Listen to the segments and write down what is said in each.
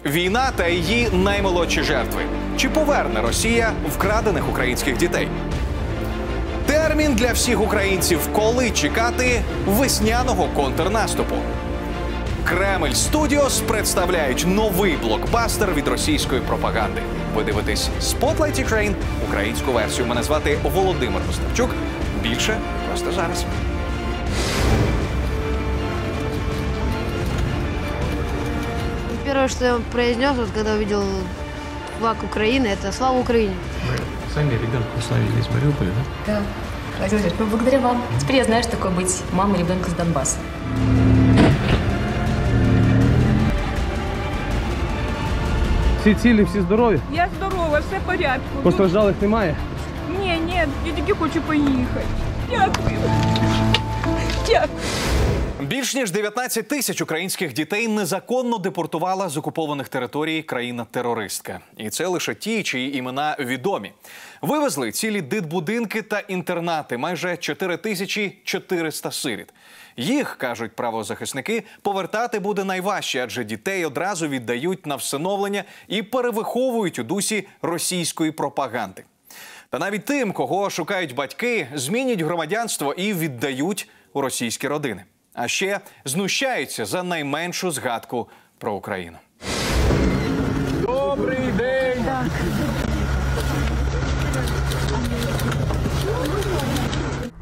Війна та її наймолодші жертви. Чи поверне Росія вкрадених українських дітей? Термін для всіх українців – коли чекати весняного контрнаступу. Кремль Студіос представляють новий блокбастер від російської пропаганди. Ви дивитесь Spotlight Ukraine, українську версію. Мене звати Володимир Остапчук. Більше просто зараз. Первое, что я произнес, вот, когда увидел флаг Украины, это «Слава Украине». Вы сами ребенка усыновили из Мариуполя, да? Да. Владимир Владимирович, благодаря вам. Теперь я знаю, что такое быть мамой ребенка с Донбасса. Всі цілі, всі здорові? Я здорова, все в порядку. Постраждалих немає? Ні, я тільки хочу поїхати. Дякую. Дякую. Більш ніж 19 тисяч українських дітей незаконно депортувала з окупованих територій країна-терористка. І це лише ті, чиї імена відомі. Вивезли цілі дитбудинки та інтернати, майже 4400 сиріт. Їх, кажуть правозахисники, повертати буде найважче, адже дітей одразу віддають на всиновлення і перевиховують у дусі російської пропаганди. Та навіть тим, кого шукають батьки, змінюють громадянство і віддають у російські родини. А ще знущаються за найменшу згадку про Україну. Добрий день!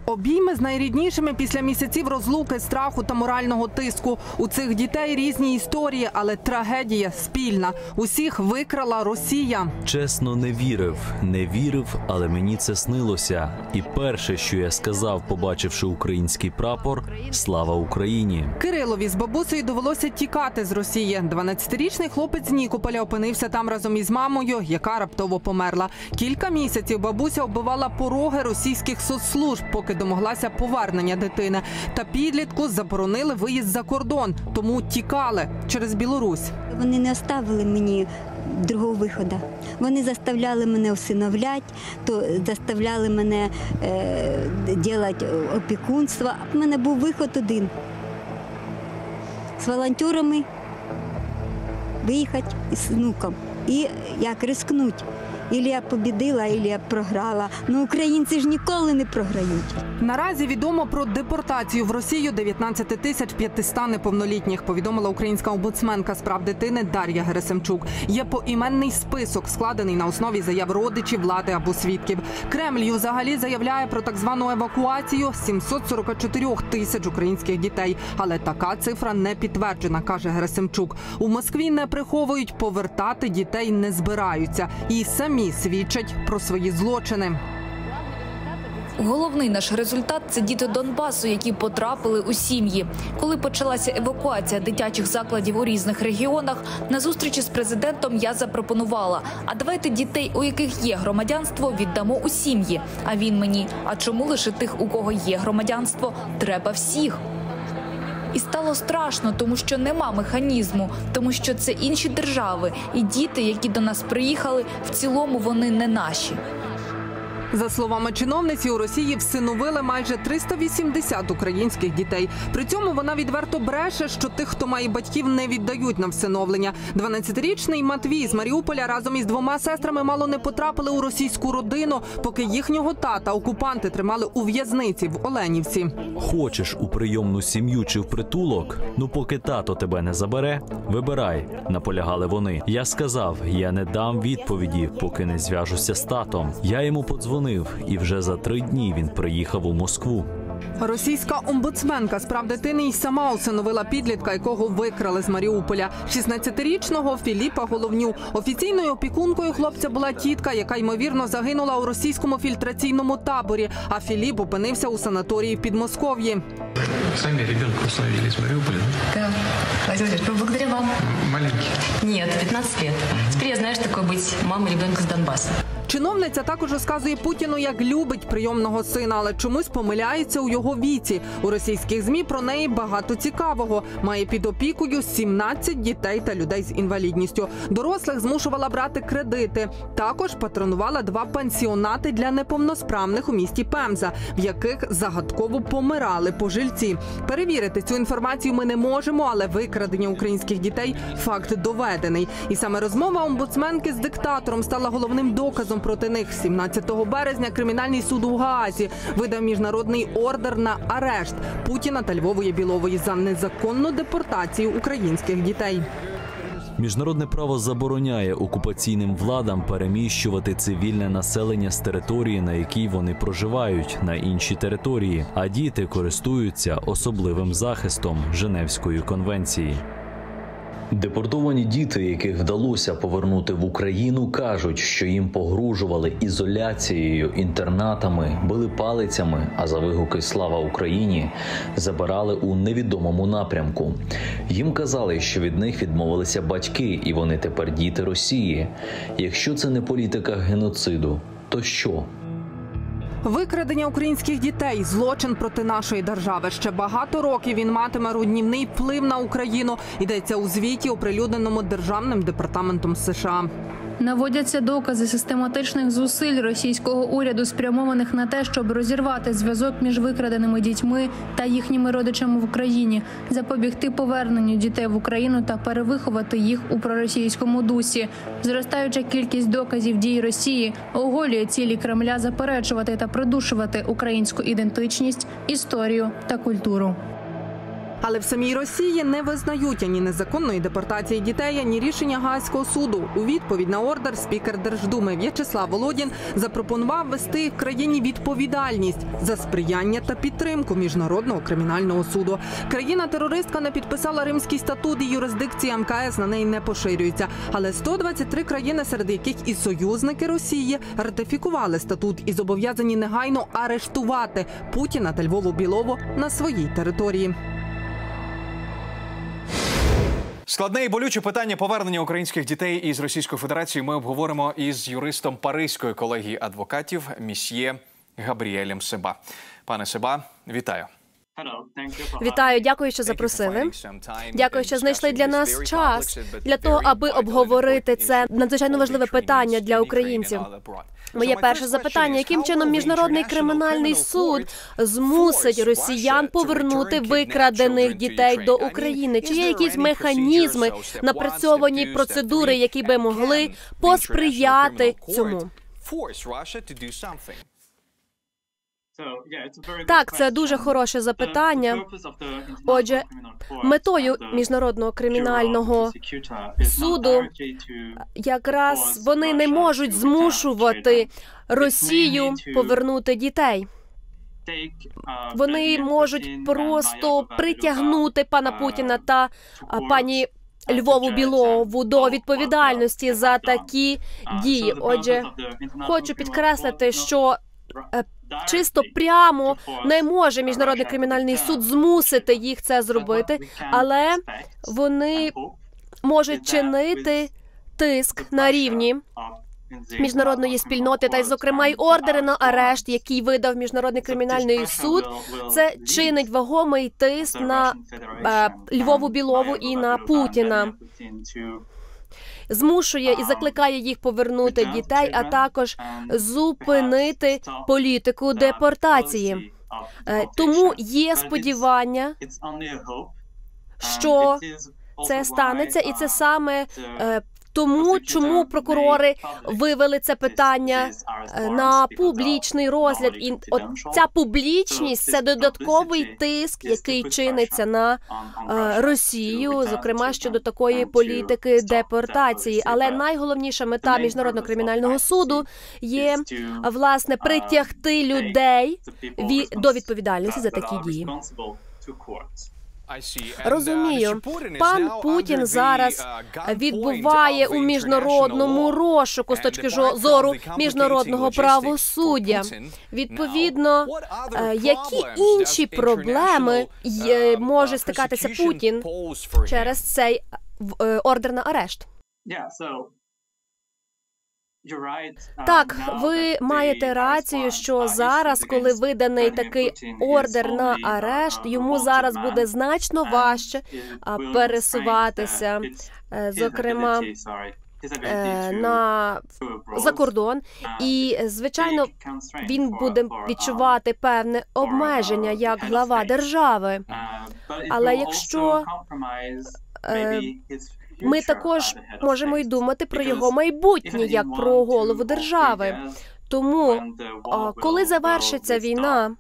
Обійми з найріднішими після місяців розлуки, страху та морального тиску. У цих дітей різні історії, але трагедія спільна. Усіх викрала Росія. Чесно, не вірив, але мені це снилося. І перше, що я сказав, побачивши український прапор – «Слава Україні». Кирилові з бабусею довелося тікати з Росії. 12-річний хлопець з Нікополя опинився там разом із мамою, яка раптово померла. Кілька місяців бабуся оббивала пороги російських соцслужб, поки домоглася повернення дитини. Та підлітку заборонили виїзд за кордон, тому тікали через Білорусь. Вони не оставили мені другого виходу. Вони заставляли мене усиновляти, то заставляли мене робити опікунство. У мене був виход один – з волонтерами виїхати з внуком. І як рискнути. Ілі я побідила, ілі я програла. Ну, українці ж ніколи не програють. Наразі відомо про депортацію в Росію 19 500 неповнолітніх, повідомила українська омбудсменка з прав дитини Дар'я Герасимчук. Є поіменний список, складений на основі заяв родичів, влади або свідків. Кремль взагалі заявляє про так звану евакуацію 744 тисяч українських дітей. Але така цифра не підтверджена, каже Герасимчук. У Москві не приховують, повертати дітей не збираються. І самі свідчать про свої злочини. Головний наш результат – це діти Донбасу, які потрапили у сім'ї. Коли почалася евакуація дитячих закладів у різних регіонах, на зустрічі з президентом я запропонувала: а давайте дітей, у яких є громадянство, віддамо у сім'ї. А він мені: а чому лише тих, у кого є громадянство? Треба всіх. І стало страшно, тому що нема механізму, тому що це інші держави. І діти, які до нас приїхали, в цілому вони не наші. За словами чиновниці, у Росії всиновили майже 380 українських дітей. При цьому вона відверто бреше, що тих, хто має батьків, не віддають на всиновлення. 12-річний Матвій з Маріуполя разом із 2 сестрами мало не потрапили у російську родину, поки їхнього тата окупанти тримали у в'язниці в Оленівці. Хочеш у прийомну сім'ю чи в притулок? Ну, поки тато тебе не забере, вибирай, наполягали вони. Я сказав, я не дам відповіді, поки не зв'яжуся з татом. Я йому подзвонив, і вже за 3 дні він приїхав у Москву. Російська омбудсменка з прав дитини й сама усиновила підлітка, якого викрали з Маріуполя. 16-річного Філіпа Головню. Офіційною опікункою хлопця була тітка, яка, ймовірно, загинула у російському фільтраційному таборі, а Філіп опинився у санаторії в Підмосков'ї. Сами ребенка усыновили из Мариуполя, да? Да. Владимир Владимирович, благодаря вам. Маленький? Нет, 15 лет. Теперь я знаю, что такое быть мамой ребенка с Донбасса. Чиновниця також розказує Путіну, як любить прийомного сина, але чомусь помиляється у його віці. У російських ЗМІ про неї багато цікавого. Має під опікою 17 дітей та людей з інвалідністю. Дорослих змушувала брати кредити. Також патронувала 2 пансіонати для неповносправних у місті Пемза, в яких загадково помирали пожильці. Перевірити цю інформацію ми не можемо, але викрадення українських дітей – факт доведений. І саме розмова омбудсменки з диктатором стала головним доказом проти них. 17 березня Кримінальний суд у Гаазі видав міжнародний ордер на арешт Путіна та Львової Білової за незаконну депортацію українських дітей. Міжнародне право забороняє окупаційним владам переміщувати цивільне населення з території, на якій вони проживають, на інші території, а діти користуються особливим захистом Женевської конвенції. Депортовані діти, яких вдалося повернути в Україну, кажуть, що їм погрожували ізоляцією, інтернатами, били палицями, а за вигуки «Слава Україні» забирали у невідомому напрямку. Їм казали, що від них відмовилися батьки, і вони тепер діти Росії. Якщо це не політика геноциду, то що? Викрадення українських дітей – злочин проти нашої держави. Ще багато років він матиме руйнівний вплив на Україну. Йдеться у звіті, оприлюдненому Державним департаментом США. Наводяться докази систематичних зусиль російського уряду, спрямованих на те, щоб розірвати зв'язок між викраденими дітьми та їхніми родичами в Україні, запобігти поверненню дітей в Україну та перевиховати їх у проросійському дусі. Зростаюча кількість доказів дій Росії оголює цілі Кремля заперечувати та придушувати українську ідентичність, історію та культуру. Але в самій Росії не визнають ані незаконної депортації дітей, ані рішення Гаазького суду. У відповідь на ордер спікер Держдуми В'ячеслав Володін запропонував ввести в країні відповідальність за сприяння та підтримку Міжнародного кримінального суду. Країна-терористка не підписала Римський статут, і юрисдикція МКС на неї не поширюється. Але 123 країни, серед яких і союзники Росії, ратифікували статут і зобов'язані негайно арештувати Путіна та Львову Білову на своїй території. Складне і болюче питання повернення українських дітей із Російської Федерації ми обговоримо із юристом Паризької колегії адвокатів місьє Габріелем Себа. Пане Себа, вітаю. Вітаю, дякую, що запросили. Дякую, що знайшли для нас час для того, аби обговорити це надзвичайно важливе питання для українців. Моє перше запитання: яким чином Міжнародний кримінальний суд змусить росіян повернути викрадених дітей до України? Чи є якісь механізми, напрацьовані процедури, які би могли посприяти цьому? Так, це дуже хороше запитання. Отже, метою Міжнародного кримінального суду якраз вони не можуть змушувати Росію повернути дітей. Вони можуть просто притягнути пана Путіна та пані Львову Білову до відповідальності за такі дії. Отже, хочу підкреслити, що чисто прямо не може Міжнародний кримінальний суд змусити їх це зробити, але вони можуть чинити тиск на рівні міжнародної спільноти, та й, зокрема, й ордери на арешт, який видав Міжнародний кримінальний суд, це чинить вагомий тиск на Львову Білову і на Путіна. Змушує і закликає їх повернути дітей, а також зупинити політику депортації. Тому є сподівання, що це станеться, і це саме тому, чому прокурори вивели це питання на публічний розгляд. І от ця публічність – це додатковий тиск, який чиниться на Росію, зокрема щодо такої політики депортації. Але найголовніша мета Міжнародного кримінального суду є, власне, притягти людей до відповідальності за такі дії. Розумію. Пан Путін зараз відбуває у міжнародному розшуку з точки зору міжнародного правосуддя. Відповідно, які інші проблеми може стикатися Путін через цей ордер на арешт? Так, ви маєте рацію, що зараз, коли виданий такий ордер на арешт, йому зараз буде значно важче пересуватися, зокрема, за кордон. І, звичайно, він буде відчувати певне обмеження як глава держави. Але якщо ми також можемо й думати про його майбутнє, як про голову держави. Тому, коли завершиться війна,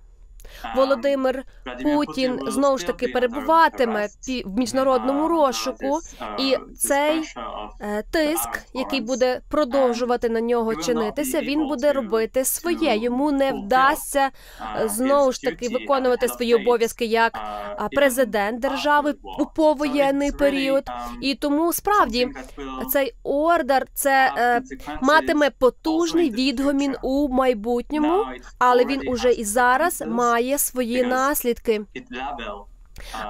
Володимир Путін знову ж таки перебуватиме в міжнародному розшуку, і цей тиск, який буде продовжувати на нього чинитися, він буде робити своє. Йому не вдасться знову ж таки виконувати свої обов'язки як президент держави у повоєнний період. І тому, справді, цей ордер це матиме потужний відгомін у майбутньому, але він уже і зараз має свої наслідки.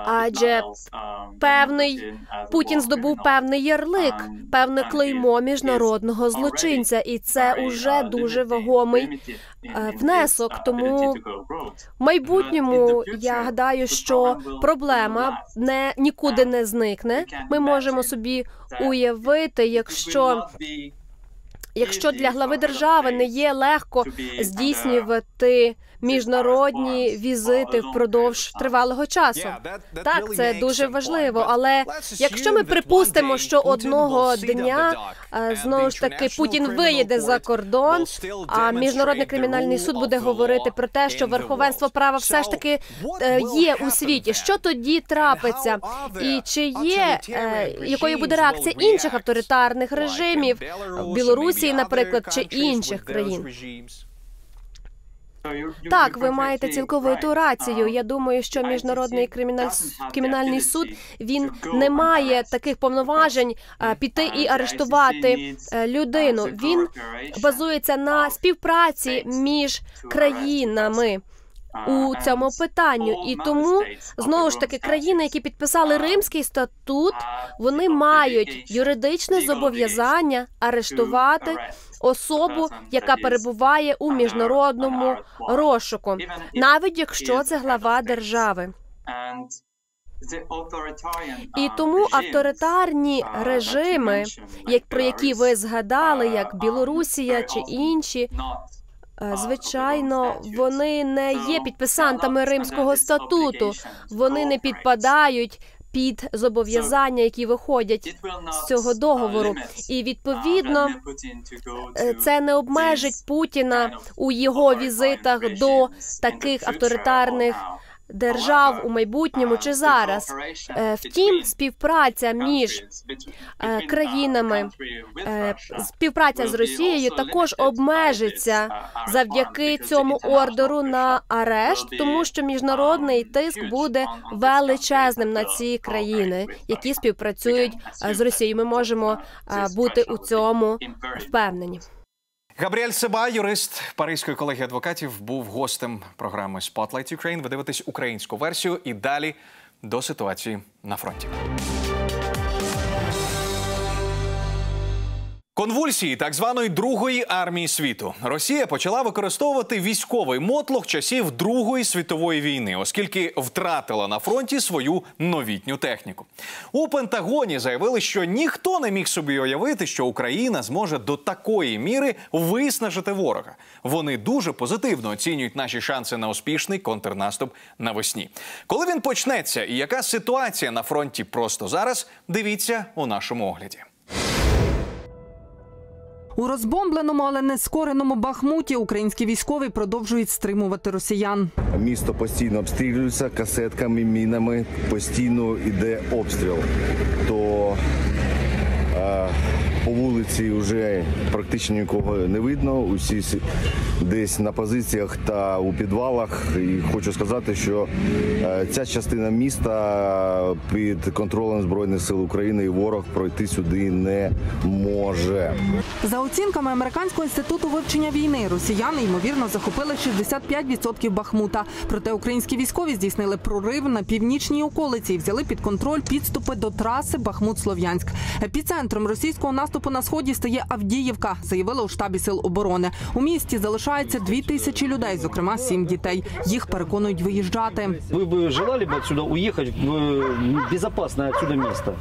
Адже Путін здобув певний ярлик, певне клеймо міжнародного злочинця, і це уже дуже вагомий внесок. Тому в майбутньому я гадаю, що проблема нікуди не зникне. Ми можемо собі уявити, якщо для глави держави не є легко здійснювати міжнародні візити впродовж тривалого часу. Так, це дуже важливо, але якщо ми припустимо, що одного дня, знову ж таки, Путін виїде за кордон, а Міжнародний кримінальний суд буде говорити про те, що верховенство права все ж таки є у світі, що тоді трапиться? І чи є, якою буде реакція інших авторитарних режимів, Білорусі, наприклад, чи інших країн? Так, ви маєте цілковиту рацію. Я думаю, що Міжнародний кримінальний суд, він не має таких повноважень піти і арештувати людину. Він базується на співпраці між країнами у цьому питанню. І тому, знову ж таки, країни, які підписали Римський статут, вони мають юридичне зобов'язання арештувати особу, яка перебуває у міжнародному розшуку, навіть якщо це глава держави. І тому авторитарні режими, про які ви згадали, як Білорусія чи інші, звичайно, вони не є підписантами Римського статуту, вони не підпадають під зобов'язання, які виходять з цього договору. І, відповідно, це не обмежить Путіна у його візитах до таких авторитарних держав у майбутньому чи зараз. Втім, співпраця між країнами, співпраця з Росією також обмежиться завдяки цьому ордеру на арешт, тому що міжнародний тиск буде величезним на ці країни, які співпрацюють з Росією. Ми можемо бути у цьому впевнені. Габріель Себа, юрист Паризької колегії адвокатів, був гостем програми Spotlight Ukraine. Ви дивитесь українську версію і далі до ситуації на фронті. Конвульсії так званої Другої армії світу. Росія почала використовувати військовий мотлох часів Другої світової війни, оскільки втратила на фронті свою новітню техніку. У Пентагоні заявили, що ніхто не міг собі уявити, що Україна зможе до такої міри виснажити ворога. Вони дуже позитивно оцінюють наші шанси на успішний контрнаступ навесні. Коли він почнеться і яка ситуація на фронті просто зараз, дивіться у нашому огляді. У розбомбленому, але не скореному Бахмуті українські військові продовжують стримувати росіян. Місто постійно обстрілюється касетками, мінами, постійно йде обстріл. То по вулиці вже практично нікого не видно, усі десь на позиціях та у підвалах. І хочу сказати, що ця частина міста під контролем Збройних сил України і ворог пройти сюди не може. За оцінками Американського інституту вивчення війни, росіяни, ймовірно, захопили 65% Бахмута. Проте українські військові здійснили прорив на північній околиці і взяли під контроль підступи до траси Бахмут-Слов'янськ. Епіцентром російського наступу на сході стає Авдіївка, заявили у штабі Сил оборони. У місті залишається 2000 людей, зокрема 7 дітей. Їх переконують виїжджати. Ви б желали б отсюда уїхати в безпечне отсюда місце?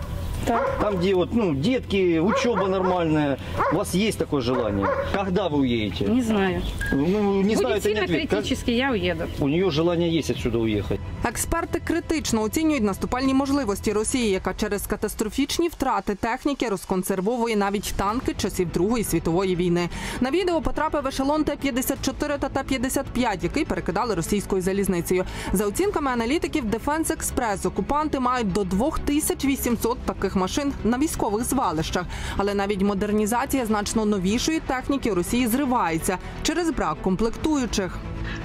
Так. Там, где детки, учеба нормальная. У вас есть такое желание? Когда вы уедете? Не знаю. Не знаю, будет сильно критически, я уеду. У нее желание есть отсюда уехать. Експерти критично оцінюють наступальні можливості Росії, яка через катастрофічні втрати техніки розконсервовує навіть танки часів Другої світової війни. На відео потрапив ешелон Т-54 та Т-55, який перекидали російською залізницею. За оцінками аналітиків Defense Express, окупанти мають до 2800 таких машин на військових звалищах. Але навіть модернізація значно новішої техніки у Росії зривається через брак комплектуючих.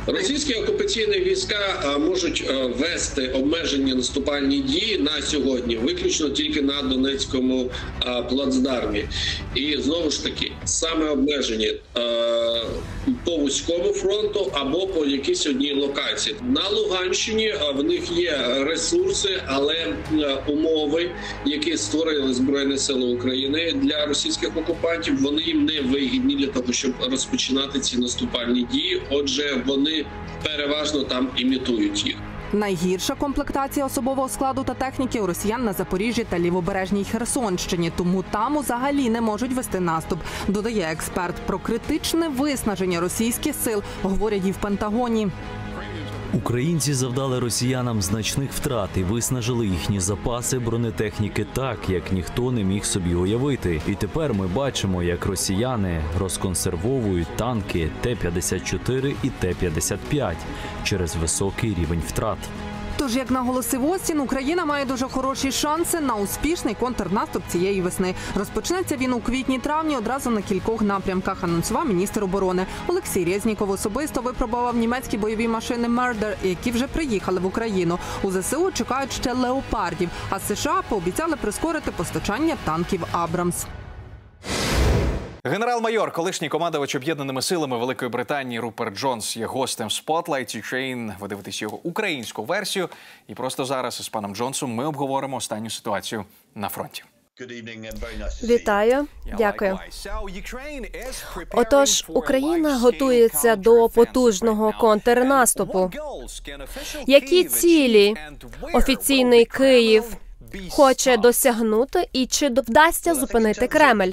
Російські окупаційні війська можуть вести обмежені наступальні дії на сьогодні, виключно тільки на Донецькому плацдармі. І знову ж таки, саме обмежені по вузькому фронту або по якійсь одній локації. На Луганщині в них є ресурси, але умови, які створили Збройні Сили України для російських окупантів, вони їм не вигідні для того, щоб розпочинати ці наступальні дії. Отже, вони переважно там імітують їх. Найгірша комплектація особового складу та техніки у росіян на Запоріжжі та Лівобережній Херсонщині, тому там взагалі не можуть вести наступ, додає експерт. Про критичне виснаження російських сил говорять і в Пентагоні. Українці завдали росіянам значних втрат і виснажили їхні запаси бронетехніки так, як ніхто не міг собі уявити. І тепер ми бачимо, як росіяни розконсервовують танки Т-54 і Т-55 через високий рівень втрат. Тож, як наголосив Остін, Україна має дуже хороші шанси на успішний контрнаступ цієї весни. Розпочнеться він у квітні-травні одразу на кількох напрямках, анонсував міністр оборони. Олексій Резніков особисто випробував німецькі бойові машини «Мердер», які вже приїхали в Україну. У ЗСУ чекають ще «Леопардів», а США пообіцяли прискорити постачання танків «Абрамс». Генерал-майор, колишній командувач об'єднаними силами Великої Британії Руперт Джонс є гостем Spotlight Ukraine. Ви дивитесь його українську версію. І просто зараз із паном Джонсом ми обговоримо останню ситуацію на фронті. Вітаю. Дякую. Отож, Україна готується до потужного контрнаступу. Які цілі офіційний Київ хоче досягнути і чи вдасться зупинити Кремль?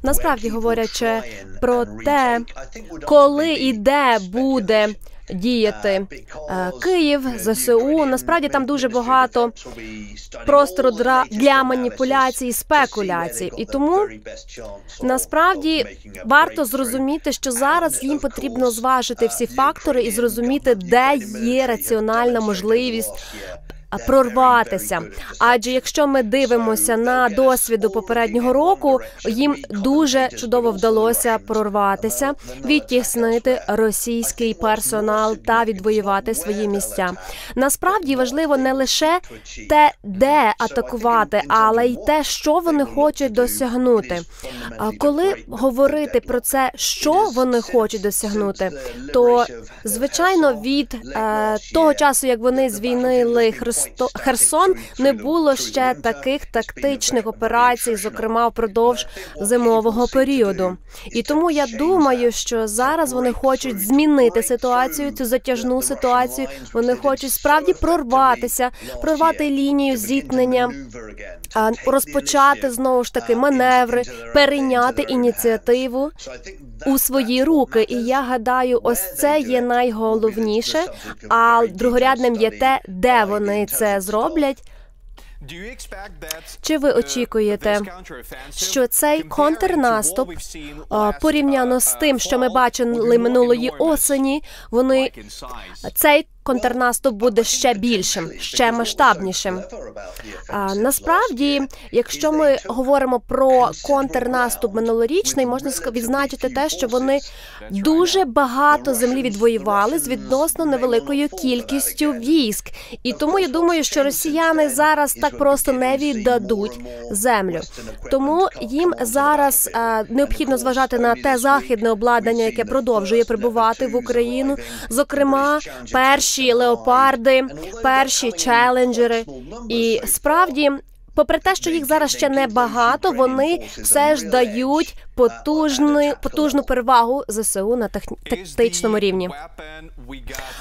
Насправді, говорячи про те, коли і де буде діяти Київ, ЗСУ, насправді там дуже багато простору для маніпуляцій і спекуляцій. І тому, насправді, варто зрозуміти, що зараз їм потрібно зважити всі фактори і зрозуміти, де є раціональна можливість прорватися. Адже якщо ми дивимося на досвіду попереднього року, їм дуже чудово вдалося прорватися, відтіснити російський персонал та відвоювати свої місця. Насправді важливо не лише те, де атакувати, але й те, що вони хочуть досягнути. Коли говорити про це, що вони хочуть досягнути, то, звичайно, від того часу, як вони звільнили Херсон, не було ще таких тактичних операцій, зокрема впродовж зимового періоду. І тому я думаю, що зараз вони хочуть змінити ситуацію, цю затяжну ситуацію. Вони хочуть справді прорватися, прорвати лінію зіткнення, розпочати знову ж таки маневри, перейняти ініціативу у свої руки. І я гадаю, ось це є найголовніше, а другорядним є те, де вони це зроблять. Чи ви очікуєте, що цей контрнаступ, порівняно з тим, що ми бачили минулої осені, цей контрнаступ буде ще більшим, ще масштабнішим. Насправді, якщо ми говоримо про контрнаступ минулорічний, можна відзначити те, що вони дуже багато землі відвоювали з відносно невеликою кількістю військ. І тому я думаю, що росіяни зараз так просто не віддадуть землю. Тому їм зараз необхідно зважати на те західне обладнання, яке продовжує прибувати в Україну. Зокрема, перші леопарди, перші челенджери. І справді, попри те, що їх зараз ще небагато, вони все ж дають потужну перевагу ЗСУ на тактичному рівні.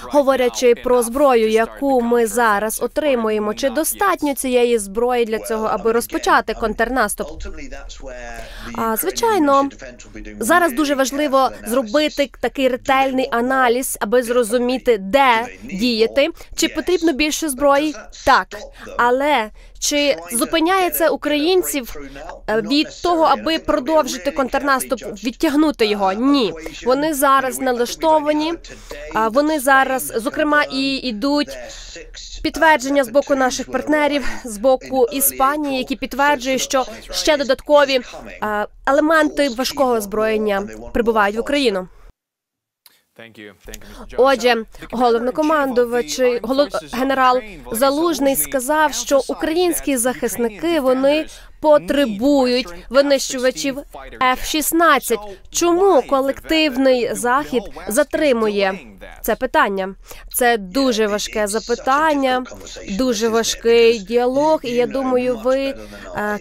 Говорячи про зброю, яку ми зараз отримуємо, чи достатньо цієї зброї для цього, аби розпочати контрнаступ? Звичайно, зараз дуже важливо зробити такий ретельний аналіз, аби зрозуміти, де діяти. Чи потрібно більше зброї? Так. Але чи зупиняє це українців від того, аби продовжити контрнаступ, відтягнути його? Ні. Вони зараз налаштовані, вони зараз, зокрема, і йдуть підтвердження з боку наших партнерів, з боку Іспанії, які підтверджують, що ще додаткові елементи важкого озброєння прибувають в Україну. Отже, головнокомандувач, генерал Залужний сказав, що українські захисники, вони потребують винищувачів F-16. Чому колективний Захід затримує це питання? Це дуже важке запитання, дуже важкий діалог, і я думаю, ви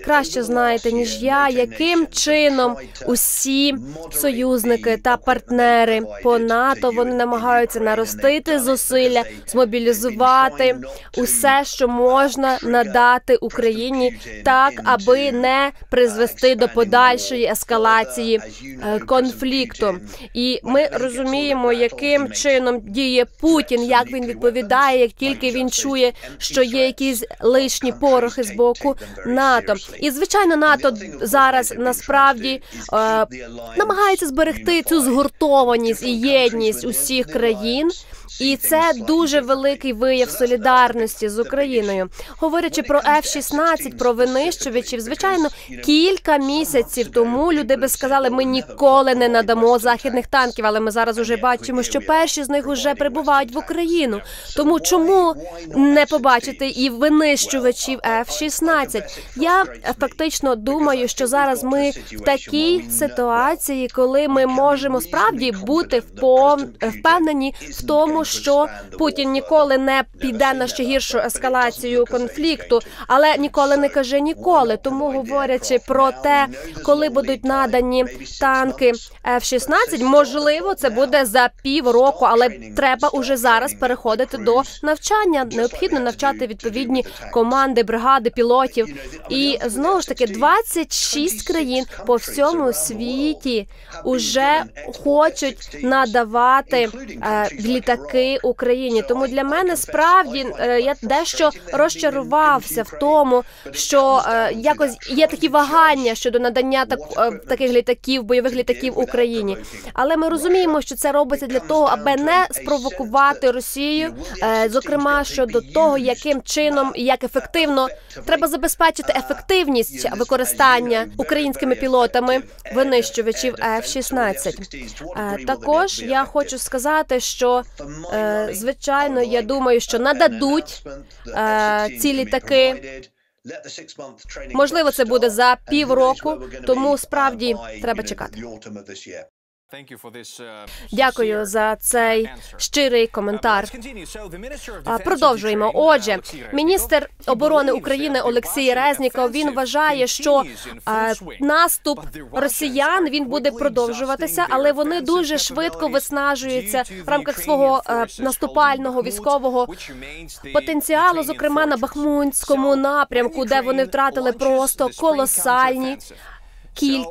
краще знаєте, ніж я, яким чином усі союзники та партнери по НАТО, вони намагаються наростити зусилля, змобілізувати усе, що можна надати Україні так, аби не призвести до подальшої ескалації конфлікту. І ми розуміємо, яким чином діє Путін, як він відповідає, як тільки він чує, що є якісь лишні порохи з боку НАТО. І, звичайно, НАТО зараз насправді намагається зберегти цю згуртованість і єдність усіх країн. І це дуже великий вияв солідарності з Україною. Говорячи про F-16, про винищувачів, звичайно, кілька місяців тому люди би сказали, ми ніколи не надамо західних танків, але ми зараз уже бачимо, що перші з них вже прибувають в Україну. Тому чому не побачити і винищувачів F-16? Я фактично думаю, що зараз ми в такій ситуації, коли ми можемо справді бути впевнені в тому, що Путін ніколи не піде на ще гіршу ескалацію конфлікту, але ніколи не каже ніколи. Тому, говорячи про те, коли будуть надані танки F-16, можливо, це буде за півроку, але треба уже зараз переходити до навчання. Необхідно навчати відповідні команди, бригади, пілотів. І, знову ж таки, 26 країн по всьому світі уже хочуть надавати літаки Україні. Тому для мене справді я дещо розчарувався в тому, що якось є такі вагання щодо надання таких літаків, бойових літаків Україні. Але ми розуміємо, що це робиться для того, аби не спровокувати Росію, зокрема щодо того, яким чином і як ефективно треба забезпечити ефективність використання українськими пілотами винищувачів F-16. Також я хочу сказати, що звичайно, я думаю, що нададуть ці літаки. Можливо, це буде за півроку, тому справді треба чекати. Дякую за цей щирий коментар. Продовжуємо. Отже, міністр оборони України Олексій Резніков, він вважає, що наступ росіян, він буде продовжуватися, але вони дуже швидко виснажуються в рамках свого наступального військового потенціалу, зокрема на Бахмутському напрямку, де вони втратили просто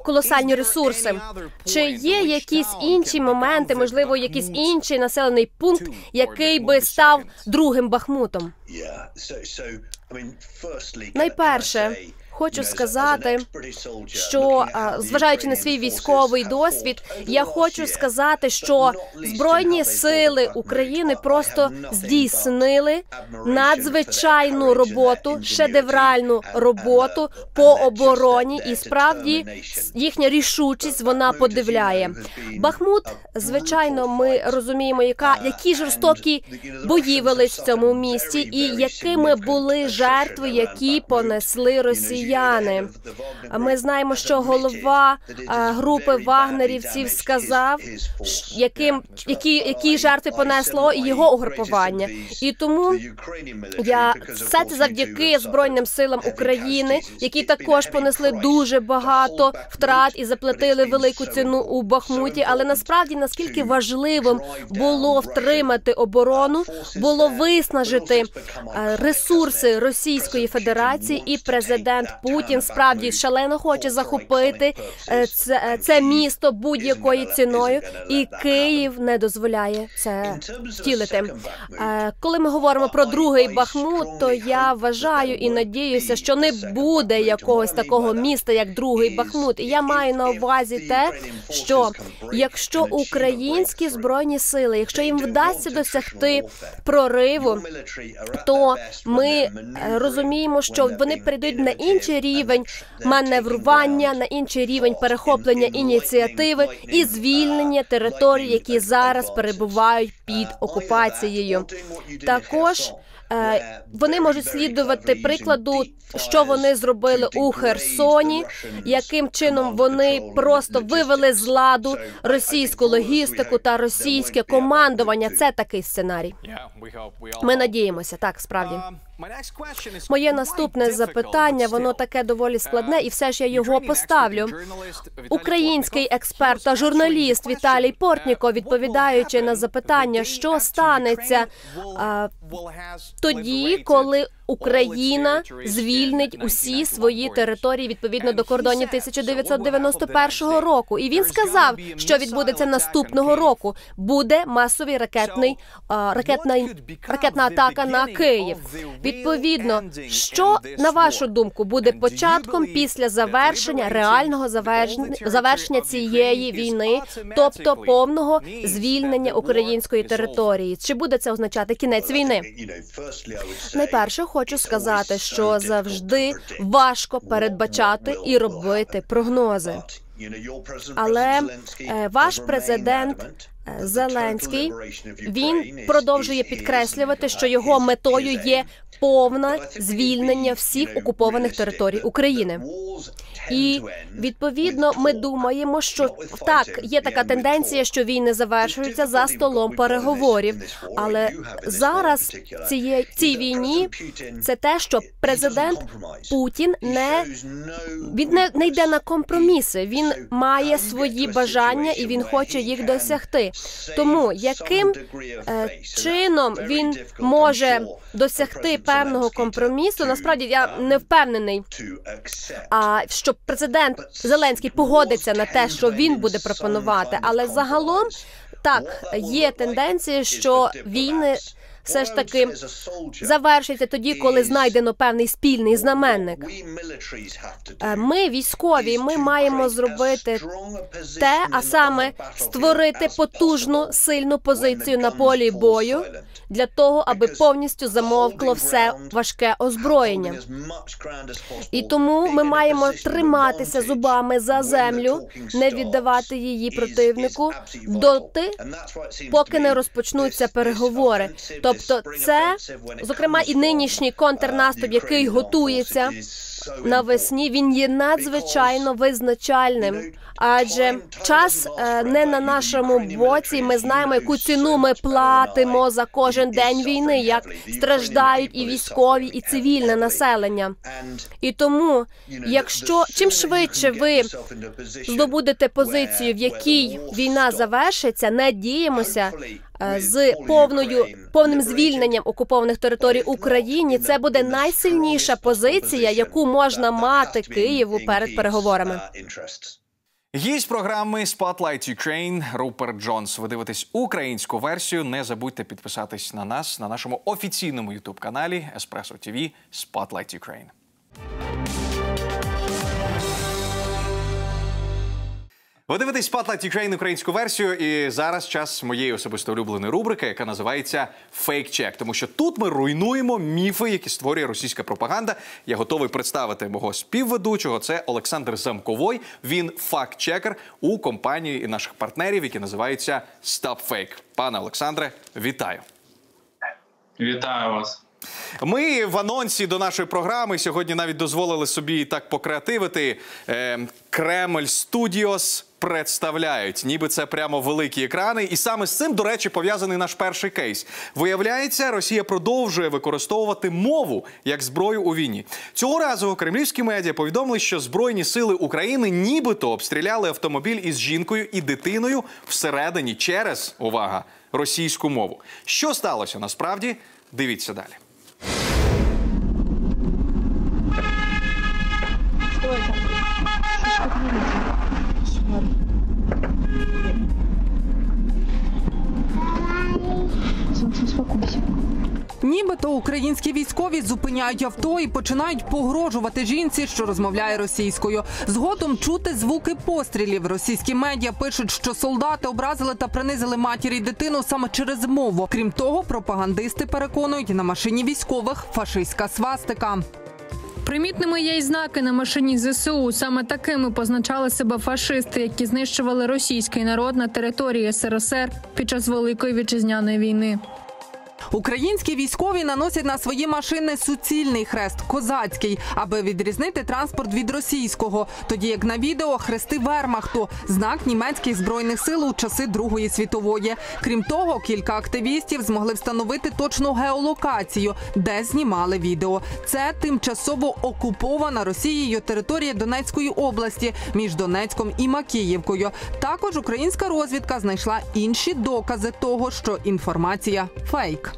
колосальні ресурси. Чи є якісь інші моменти, можливо, якийсь інший населений пункт, який би став другим Бахмутом? Найперше, хочу сказати, що, зважаючи на свій військовий досвід, я хочу сказати, що Збройні сили України просто здійснили надзвичайну роботу, шедевральну роботу по обороні, і справді їхня рішучість, вона подивляє. Бахмут, звичайно, ми розуміємо, які жорстокі бої велись в цьому місті і якими були жертви, які понесли росіяни. Ми знаємо, що голова групи вагнерівців сказав, які жертви понесло і його угрупування. І тому все це завдяки Збройним силам України, які також понесли дуже багато втрат і заплатили велику ціну у Бахмуті. Але насправді, наскільки важливим було втримати оборону, було виснажити ресурси Російської Федерації, і президент Путін справді шалено хоче захопити це місто будь-якою ціною, і Київ не дозволяє це втілити. Коли ми говоримо про другий Бахмут, то я вважаю і надіюся, що не буде якогось такого міста, як другий Бахмут. І я маю на увазі те, що якщо українські Збройні сили, якщо їм вдасться досягти прориву, то ми розуміємо, що вони перейдуть на інший рівень маневрування, на інший рівень перехоплення ініціативи і звільнення територій, які зараз перебувають під окупацією. Також вони можуть слідувати прикладу, що вони зробили у Херсоні, яким чином вони просто вивели з ладу російську логістику та російське командування. Це такий сценарій. Ми надіємося, так, справді. Моє наступне запитання, воно таке доволі складне, і все ж я його поставлю. Український експерт та журналіст Віталій Портніков, відповідаючи на запитання, що станеться тоді, коли Україна звільнить усі свої території відповідно до кордонів 1991 року. І він сказав, що відбудеться наступного року. Буде масовий ракетна атака на Київ. Відповідно, що, на вашу думку, буде початком після завершення, реального завершення цієї війни, тобто повного звільнення української території? Чи буде це означати кінець війни? Найперше, хочу сказати, що завжди важко передбачати і робити прогнози. Але ваш президент Зеленський, він продовжує підкреслювати, що його метою є повне звільнення всіх окупованих територій України. І, відповідно, ми думаємо, що так, є така тенденція, що війни завершуються за столом переговорів. Але зараз цій війні це те, що президент Путін не йде на компроміси. Він має свої бажання і він хоче їх досягти. Тому яким чином він може досягти певного компромісу, насправді я не впевнений, що президент Зеленський погодиться на те, що він буде пропонувати. Але загалом, так, є тенденція, що війни все ж таки завершиться тоді, коли знайдено певний спільний знаменник. Ми, військові, ми маємо зробити те, а саме створити потужну, сильну позицію на полі бою для того, аби повністю замовкло все важке озброєння. І тому ми маємо триматися зубами за землю, не віддавати її противнику доти, поки не розпочнуться переговори. Тобто це, зокрема, і нинішній контрнаступ, який готується навесні, він є надзвичайно визначальним. Адже час не на нашому боці, ми знаємо, яку ціну ми платимо за кожен день війни, як страждають і військові, і цивільне населення. І тому, чим швидше ви здобудете позицію, в якій війна завершиться, надіємося, з повним звільненням окупованих територій Україні, це буде найсильніша позиція, яку можна мати Києву перед переговорами. Гість програми Spotlight Ukraine Руперт Джонс. Ви дивитесь українську версію. Не забудьте підписатись на нас на нашому офіційному YouTube-каналі Espresso TV Spotlight Ukraine. Ви дивитесь Spotlight Ukraine українську версію, і зараз час моєї особисто улюбленої рубрики, яка називається «Фейк-чек». Тому що тут ми руйнуємо міфи, які створює російська пропаганда. Я готовий представити мого співведучого. Це Олександр Замковой. Він факт-чекер у компанії і наших партнерів, які називаються Stop Fake. Пане Олександре, вітаю. Вітаю вас. Ми в анонсі до нашої програми сьогодні навіть дозволили собі так покреативити. Кремль Студіос представляють, ніби це прямо великі екрани. І саме з цим, до речі, пов'язаний наш перший кейс. Виявляється, Росія продовжує використовувати мову як зброю у війні. Цього разу кремлівські медіа повідомили, що Збройні сили України нібито обстріляли автомобіль із жінкою і дитиною всередині через, увага, російську мову. Що сталося насправді? Дивіться далі. Нібито українські військові зупиняють авто і починають погрожувати жінці, що розмовляє російською. Згодом чути звуки пострілів. Російські медіа пишуть, що солдати образили та принизили матір і дитину саме через мову. Крім того, пропагандисти переконують, на машині військових фашистська свастика. Примітними є й знаки на машині ЗСУ. Саме такими позначали себе фашисти, які знищували російський народ на території СРСР під час Великої Вітчизняної війни. Українські військові наносять на свої машини суцільний хрест – козацький, аби відрізнити транспорт від російського. Тоді як на відео – хрести Вермахту – знак німецьких збройних сил у часи Другої світової. Крім того, кілька активістів змогли встановити точну геолокацію, де знімали відео. Це тимчасово окупована Росією територія Донецької області між Донецьком і Макіївкою. Також українська розвідка знайшла інші докази того, що інформація – фейк.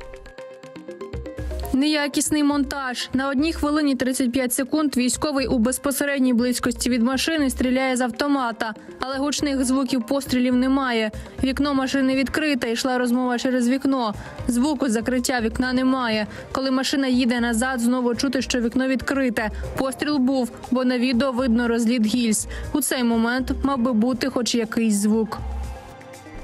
Неякісний монтаж. На 1 хвилині 35 секунд військовий у безпосередній близькості від машини стріляє з автомата. Але гучних звуків пострілів немає. Вікно машини відкрите, йшла розмова через вікно. Звуку закриття вікна немає. Коли машина їде назад, знову чути, що вікно відкрите. Постріл був, бо на відео видно розліт гільз. У цей момент мав би бути хоч якийсь звук.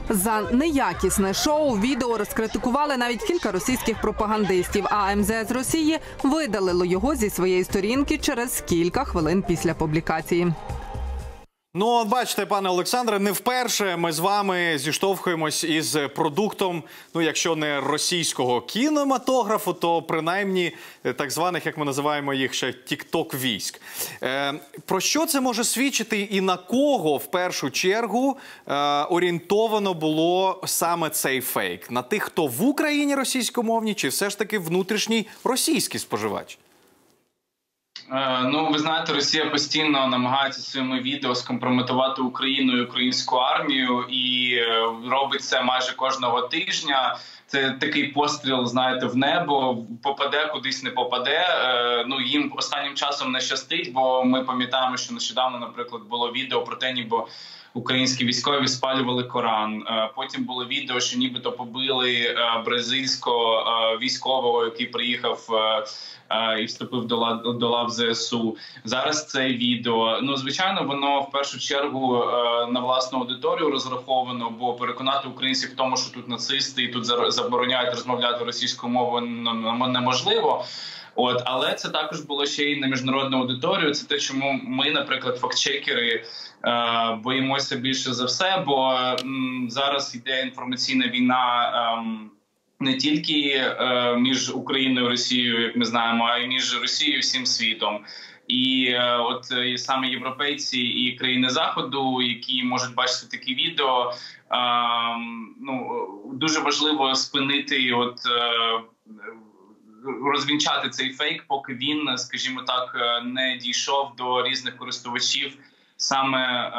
За неякісне шоу відео розкритикували навіть кілька російських пропагандистів, а МЗС Росії видалило його зі своєї сторінки через кілька хвилин після публікації. Ну, от бачите, пане Олександре, не вперше ми з вами зіштовхуємось із продуктом, ну, якщо не російського кінематографу, то принаймні так званих, як ми називаємо їх ще, тік-ток-військ. Про що це може свідчити і на кого в першу чергу орієнтовано було саме цей фейк? На тих, хто в Україні російськомовні, чи все ж таки внутрішній російський споживач? Ну, ви знаєте, Росія постійно намагається своїми відео скомпрометувати Україну і українську армію, і робить це майже кожного тижня. Це такий постріл, знаєте, в небо, попаде, кудись не попаде. Ну, їм останнім часом не щастить, бо ми пам'ятаємо, що нещодавно, наприклад, було відео про те, ніби українські військові спалювали Коран. Потім було відео, що нібито побили бразильського військового, який приїхав і вступив до лав ЗСУ. Зараз це відео. Ну, звичайно, воно в першу чергу на власну аудиторію розраховано, бо переконати українців в тому, що тут нацисти і тут забороняють розмовляти російською мовою, неможливо. Але це також було ще й на міжнародну аудиторію. Це те, чому ми, наприклад, фактчекери, боїмося більше за все, бо зараз йде інформаційна війна не тільки між Україною і Росією, як ми знаємо, а й між Росією і всім світом. І от саме європейці і країни Заходу, які можуть бачити такі відео, ну, дуже важливо спинити, розвінчати цей фейк, поки він, скажімо так, не дійшов до різних користувачів саме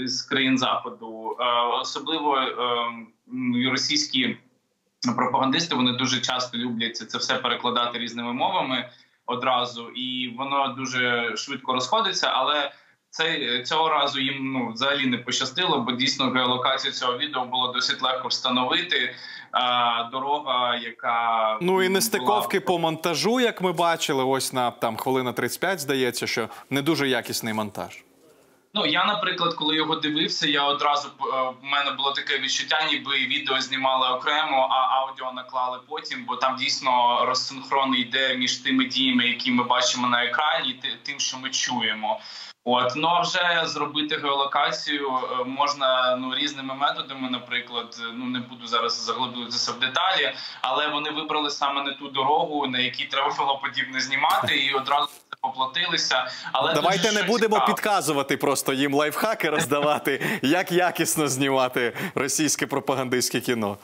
з країн Заходу. Особливо російські пропагандисти, вони дуже часто люблять це все перекладати різними мовами одразу, і воно дуже швидко розходиться, але цього разу їм взагалі не пощастило, бо дійсно геолокацію цього відео було досить легко встановити. Дорога, яка... Ну і нестиковки по монтажу, як ми бачили, ось на хвилина 35, здається, що не дуже якісний монтаж. Ну, я, наприклад, коли його дивився, я одразу, в мене було таке відчуття, ніби відео знімали окремо, а аудіо наклали потім, бо там дійсно розсинхрон йде між тими діями, які ми бачимо на екрані, і тим, що ми чуємо. Ну, а вже зробити геолокацію можна різними методами, наприклад, не буду зараз заглиблюватися в деталі, але вони вибрали саме не ту дорогу, на якій треба було подібне знімати, і одразу це поплатилися. Але давайте не будемо підказувати просто їм лайфхаки роздавати, як якісно знімати російське пропагандистське кіно.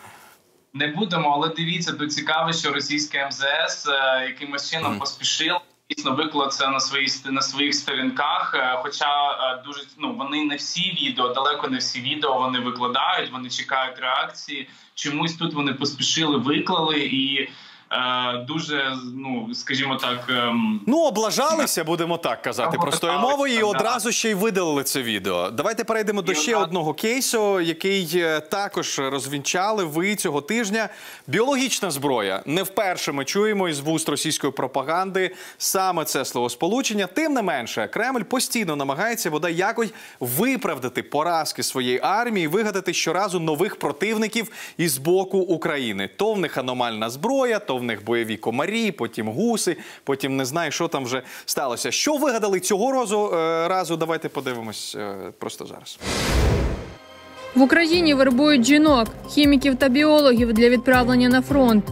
Не будемо, але дивіться, тут цікаво, що російське МЗС якимось чином поспішило. Дійсно, виклав це на своїх сторінках, хоча дуже вони не всі відео, далеко не всі відео вони викладають, вони чекають реакції. Чомусь тут вони поспішили, виклали і дуже, скажімо так... облажалися, будемо так казати простою мовою, і одразу ще й видалили це відео. Давайте перейдемо до ще одного кейсу, який також розвінчали ви цього тижня. Біологічна зброя. Не вперше ми чуємо із вуст російської пропаганди саме це словосполучення. Тим не менше, Кремль постійно намагається бодай якось виправдати поразки своєї армії, вигадати щоразу нових противників із боку України. То в них аномальна зброя, то в них бойові комарі, потім гуси, потім не знаю, що там вже сталося. Що вигадали цього разу, давайте подивимось просто зараз. В Україні вербують жінок, хіміків та біологів для відправлення на фронт.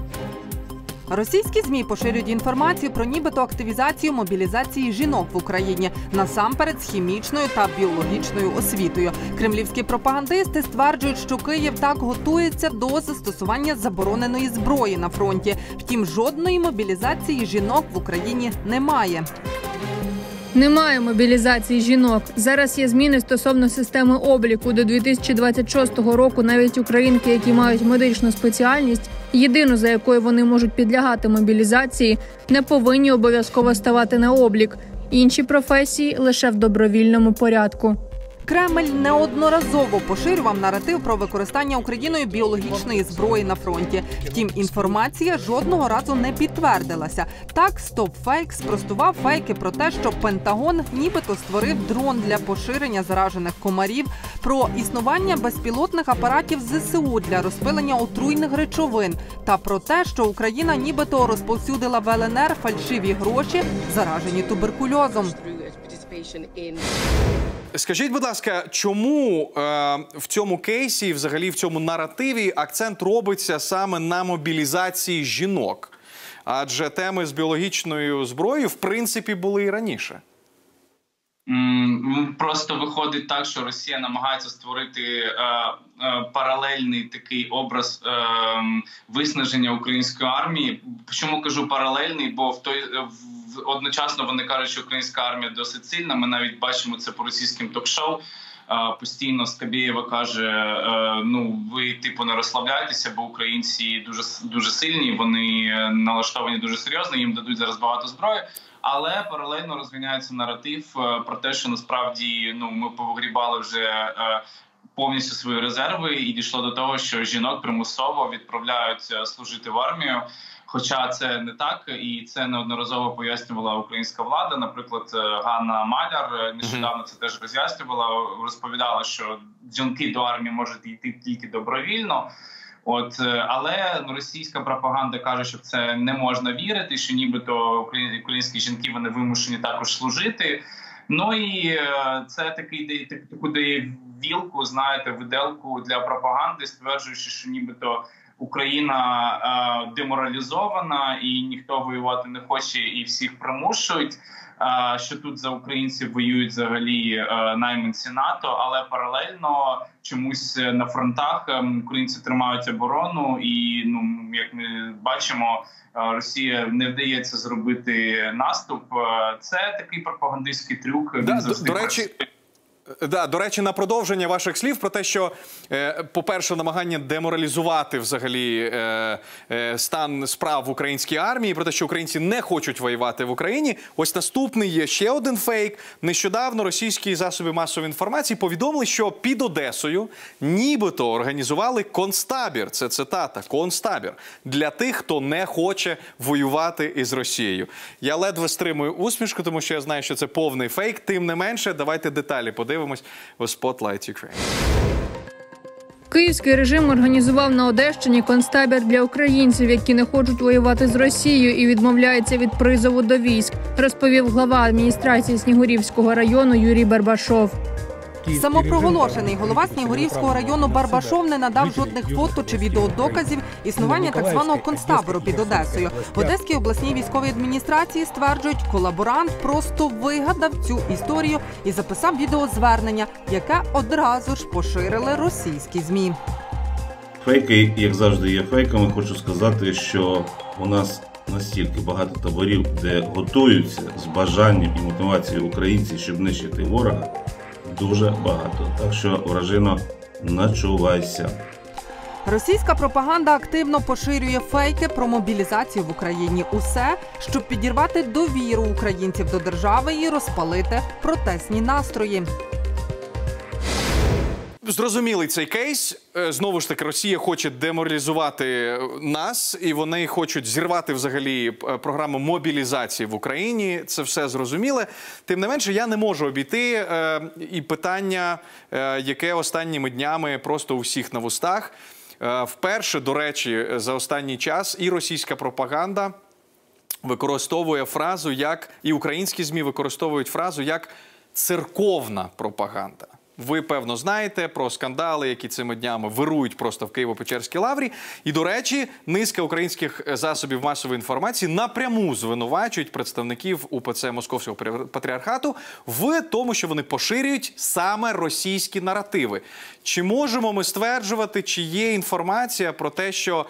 Російські ЗМІ поширюють інформацію про нібито активізацію мобілізації жінок в Україні, насамперед з хімічною та біологічною освітою. Кремлівські пропагандисти стверджують, що Київ так готується до застосування забороненої зброї на фронті. Втім, жодної мобілізації жінок в Україні немає. Немає мобілізації жінок. Зараз є зміни стосовно системи обліку. До 2026 року навіть українки, які мають медичну спеціальність, єдину, за якою вони можуть підлягати мобілізації, не повинні обов'язково ставати на облік. Інші професії лише в добровільному порядку. Кремль неодноразово поширював наратив про використання Україною біологічної зброї на фронті. Втім, інформація жодного разу не підтвердилася. Так, StopFake спростував фейки про те, що Пентагон нібито створив дрон для поширення заражених комарів, про існування безпілотних апаратів ЗСУ для розпилення отруйних речовин та про те, що Україна нібито розповсюдила в ЛНР фальшиві гроші, заражені туберкульозом. Скажіть, будь ласка, чому в цьому кейсі, взагалі в цьому наративі, акцент робиться саме на мобілізації жінок? Адже теми з біологічною зброєю, в принципі, були і раніше. Просто виходить так, що Росія намагається створити паралельний такий образ виснаження української армії. Чому кажу паралельний? Бо одночасно вони кажуть, що українська армія досить сильна. Ми навіть бачимо це по російським ток-шоу. Постійно Скабєєва каже, ви типу не розслабляйтеся, бо українці дуже сильні, вони налаштовані дуже серйозно, їм дадуть зараз багато зброї. Але паралельно розвиняється наратив про те, що насправді ми повигрібали вже повністю свої резерви і дійшло до того, що жінок примусово відправляють служити в армію. Хоча це не так, і це неодноразово пояснювала українська влада. Наприклад, Ганна Маляр нещодавно це теж розповідала, що жінки до армії можуть йти тільки добровільно. Але російська пропаганда каже, що в це не можна вірити, що нібито українські жінки вони вимушені також служити. І це таку дає вілку, виделку для пропаганди, стверджуючи, що нібито Україна деморалізована і ніхто воювати не хоче і всіх примушують, що тут за українців воюють взагалі найманці НАТО, але паралельно чомусь на фронтах українці тримають оборону і, як ми бачимо, Росія не вдається зробити наступ. Це такий пропагандистський трюк. До речі, на продовження ваших слів про те, що, по-перше, намагання деморалізувати взагалі стан справ в українській армії, про те, що українці не хочуть воювати в Україні. Ось наступний є ще один фейк. Нещодавно російські засоби масової інформації повідомили, що під Одесою нібито організували концтабір. Це цитата, концтабір. Для тих, хто не хоче воювати із Росією. Я ледве стримую усмішку, тому що я знаю, що це повний фейк. Тим не менше, давайте деталі подивимося. подивимось у Spotlight Ukraine. Київський режим організував на Одещині концтабір для українців, які не хочуть воювати з Росією і відмовляються від призову до військ, розповів глава адміністрації Снігурівського району Юрій Барбашов. Самопроголошений голова Снігурівського району Барбашов не надав жодних фото чи відеодоказів існування так званого концтабору під Одесою. В Одеській обласній військовій адміністрації стверджують, колаборант просто вигадав цю історію і записав відеозвернення, яке одразу ж поширили російські ЗМІ. Фейки, як завжди, є фейками. Хочу сказати, що у нас настільки багато таборів, де готуються з бажанням і мотивацією українці, щоб нищити ворога. Дуже багато. Так що, вражино, начувайся. Російська пропаганда активно поширює фейки про мобілізацію в Україні. Усе, щоб підірвати довіру українців до держави і розпалити протестні настрої. Зрозумілий цей кейс. Знову ж таки, Росія хоче деморалізувати нас, і вони хочуть зірвати взагалі програму мобілізації в Україні. Це все зрозуміле. Тим не менше, я не можу обійти і питання, яке останніми днями просто у всіх на вустах. Вперше, до речі, за останній час і російська пропаганда використовує фразу, як і українські ЗМІ використовують фразу, як церковна пропаганда. Ви, певно, знаєте про скандали, які цими днями вирують просто в Києво-Печерській лаврі. І, до речі, низка українських засобів масової інформації напряму звинувачують представників УПЦ Московського патріархату в тому, що вони поширюють саме російські наративи. Чи можемо ми стверджувати, чи є інформація про те, що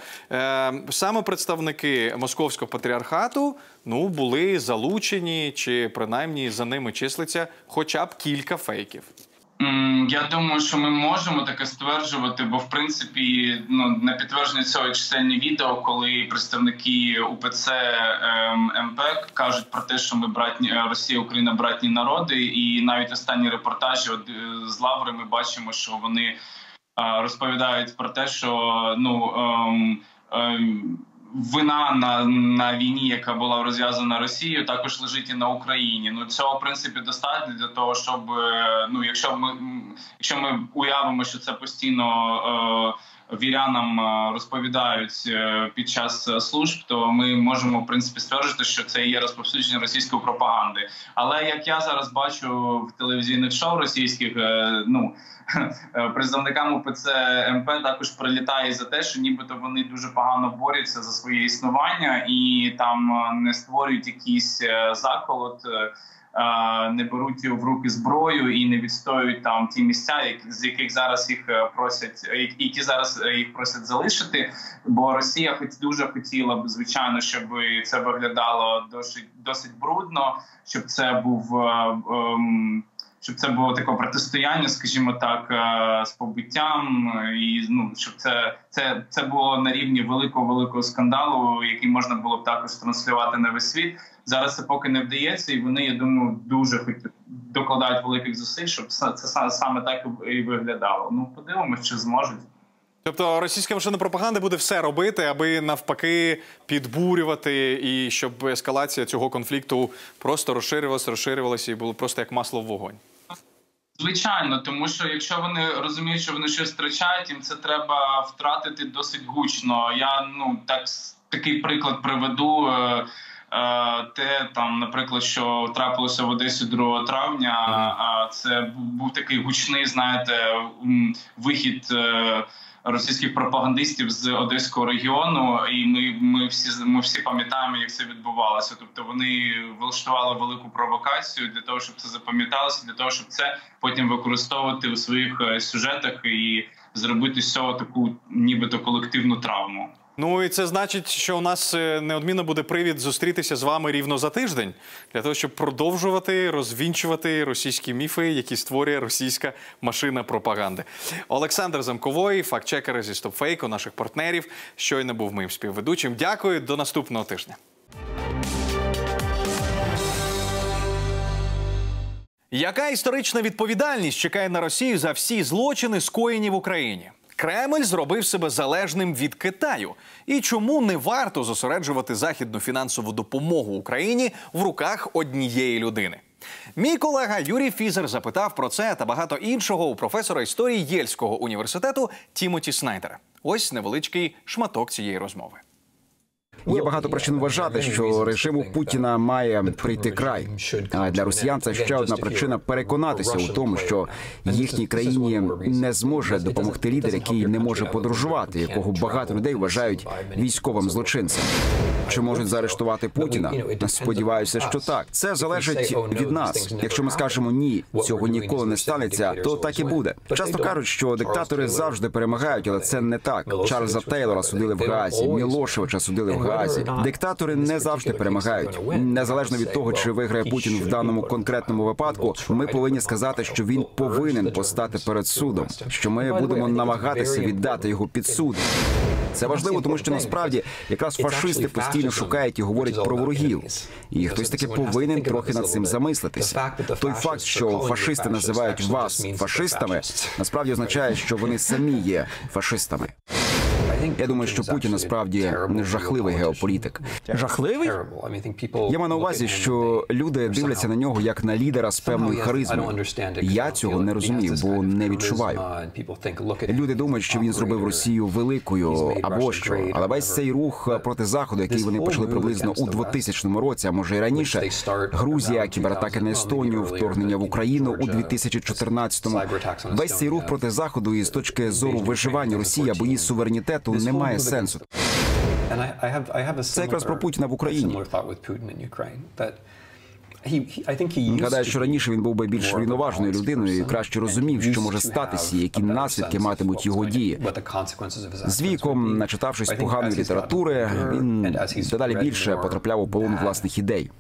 саме представники Московського патріархату були залучені, чи принаймні за ними числиться хоча б кілька фейків? Я думаю, що ми можемо таке стверджувати, бо в принципі на підтвердження цього чисельні відео, коли представники УПЦ МП кажуть про те, що ми Росія, Україна братні народи, і навіть останні репортажі з лаври ми бачимо, що вони розповідають про те, що вина на війні, яка була розв'язана Росією, також лежить і на Україні. Цього, в принципі, достатньо для того, щоб, якщо ми уявимо, що це постійно вірянам розповідають під час служб, то ми можемо, в принципі, стверджувати, що це є розповсюдження російської пропаганди. Але, як я зараз бачу в телевізійних шоу російських, представникам УПЦ МП також прилітає за те, що нібито вони дуже погано борються за своє існування і там не створюють якийсь заколот, не беруть в руки зброю і не відстоюють там ті місця, з яких зараз їх просять, які зараз їх просять залишити. Бо Росія дуже хотіла б, звичайно, щоб це виглядало досить брудно, щоб це було таке протистояння, скажімо так, з побиттям, і щоб це було на рівні великого скандалу, який можна було б також транслювати на весь світ. Зараз це поки не вдається, і вони, я думаю, дуже докладають великих зусиль, щоб це саме так і виглядало. Подивимось, чи зможуть. Тобто російська машина пропаганди буде все робити, аби навпаки підбурювати, і щоб ескалація цього конфлікту просто розширювалася і було просто як масло в вогонь. Звичайно, тому що якщо вони розуміють, що вони щось втрачають, їм це треба втратити досить гучно. Я такий приклад приведу. Наприклад, що трапилося в Одесі 2 травня, це був такий гучний, вихід російських пропагандистів з Одеського регіону, і ми всі пам'ятаємо, як це відбувалося. Тобто вони влаштували велику провокацію для того, щоб це запам'яталося, для того, щоб це потім використовувати у своїх сюжетах і зробити з цього таку нібито колективну травму. І це значить, що у нас неодмінно буде привід зустрітися з вами рівно за тиждень, для того, щоб продовжувати розвінчувати російські міфи, які створює російська машина пропаганди. Олександр Замковой, фактчекер зі StopFake, наших партнерів, щойно був моїм співведучим. Дякую, до наступного тижня. Яка історична відповідальність чекає на Росію за всі злочини, скоєні в Україні? Кремль зробив себе залежним від Китаю. І чому не варто зосереджувати західну фінансову допомогу Україні в руках однієї людини? Мій колега Юрій Фізер запитав про це та багато іншого у професора історії Єльського університету Тімоті Снайдера. Ось невеличкий шматок цієї розмови. Є багато причин вважати, що режиму Путіна має прийти край. А для росіян це ще одна причина переконатися у тому, що їхній країні не зможе допомогти лідер, який не може подорожувати, якого багато людей вважають військовим злочинцем. Чи можуть заарештувати Путіна? Сподіваюся, що так. Це залежить від нас. Якщо ми скажемо «ні, цього ніколи не станеться», то так і буде. Часто кажуть, що диктатори завжди перемагають, але це не так. Чарльза Тейлора судили в Гаазі, Мілошевича судили в Гаазі. Диктатори не завжди перемагають. Незалежно від того, чи виграє Путін в даному конкретному випадку, ми повинні сказати, що він повинен постати перед судом, що ми будемо намагатися віддати його під суд. Це важливо, тому що насправді якраз фашисти постійно шукають і говорять про ворогів. І хтось таки повинен трохи над цим замислитися. Той факт, що фашисти називають вас фашистами, насправді означає, що вони самі є фашистами. Я думаю, що Путін насправді жахливий геополітик. Жахливий? Я маю на увазі, що люди дивляться на нього як на лідера з певною харизмою. Я цього не розумію, бо не відчуваю. Люди думають, що він зробив Росію великою або що. Але весь цей рух проти Заходу, який вони почали приблизно у 2000 році, а може і раніше, Грузія, кібератаки на Естонію, вторгнення в Україну у 2014-му. Весь цей рух проти Заходу і з точки зору виживання Росії або її суверенітету не має сенсу. Це якраз про Путіна в Україні. Гадаю, що раніше він був би більш врівноваженою людиною і краще розумів, що може статися і які наслідки матимуть його дії. З віком, начитавшись поганої літератури, він дедалі більше потрапляв у полон власних ідей.